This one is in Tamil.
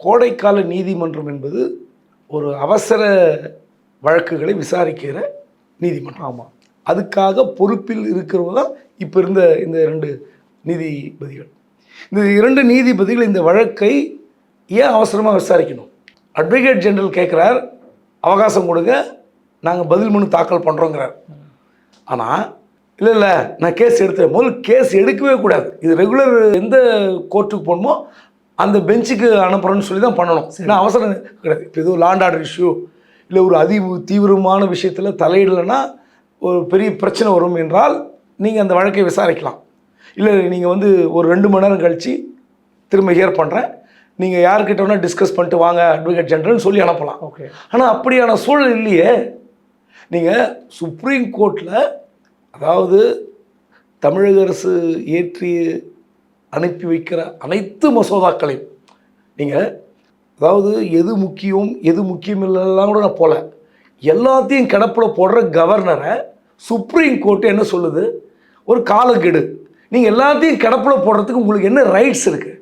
கோடைக்கால நீதிமன்றம் என்பது ஒரு அவசர வழக்குகளை விசாரிக்கிற நீதிமன்றம். ஆமாம். அதுக்காக பொறுப்பில் இருக்கிறவங்க தான் இப்போ இருந்த இந்த 2 நீதிபதிகள். இந்த 2 நீதிபதிகள் இந்த வழக்கை ஏன் அவசரமாக விசாரிக்கணும்? அட்வொகேட் ஜெனரல் கேட்குறார், அவகாசம் கொடுங்க, நாங்கள் பதில் மனு தாக்கல் பண்ணுறோங்கிறார். ஆனால் இல்லை நான் கேஸ் எடுத்துறேன். முதல்ல கேஸ் எடுக்கவே கூடாது. இது ரெகுலர் எந்த கோர்ட்டுக்கு போகணுமோ அந்த பெஞ்சுக்கு அனுப்புகிறோன்னு சொல்லி தான் பண்ணணும். ஏன்னா அவசரம் கிடையாது. இப்போ இது லாண்ட் ஆர்டர் இஷ்யூ இல்லை ஒரு தீவிரமான விஷயத்தில் தலையிடலைன்னா ஒரு பெரிய பிரச்சனை வரும் என்றால் நீங்கள் அந்த வழக்கை விசாரிக்கலாம். இல்லை நீங்கள் ஒரு 2 மணி நேரம் கழித்து திரும்ப ஹியர் பண்ணுறேன், நீங்கள் யார்கிட்ட வேணால் டிஸ்கஸ் பண்ணிட்டு வாங்க அட்வொகேட் ஜெனரல்னு சொல்லி அனுப்பலாம். ஓகே. ஆனால் அப்படியான சூழல் இல்லையே. நீங்கள் சுப்ரீம் கோர்ட்டில் அதாவது தமிழக அரசு ஏற்றி அனுப்பி வைக்கிற அனைத்து மசோதாக்களையும் நீங்கள் அதாவது எது முக்கியம் எது முக்கியம் இல்லைலாம் கூட நான் போல எல்லாத்தையும் கிடப்பில் போடுற கவர்னரை சுப்ரீம் கோர்ட்டு என்ன சொல்லுது? ஒரு காலக்கெடு. நீங்கள் எல்லாத்தையும் கிடப்பில் போடுறதுக்கு உங்களுக்கு என்ன ரைட்ஸ் இருக்குது?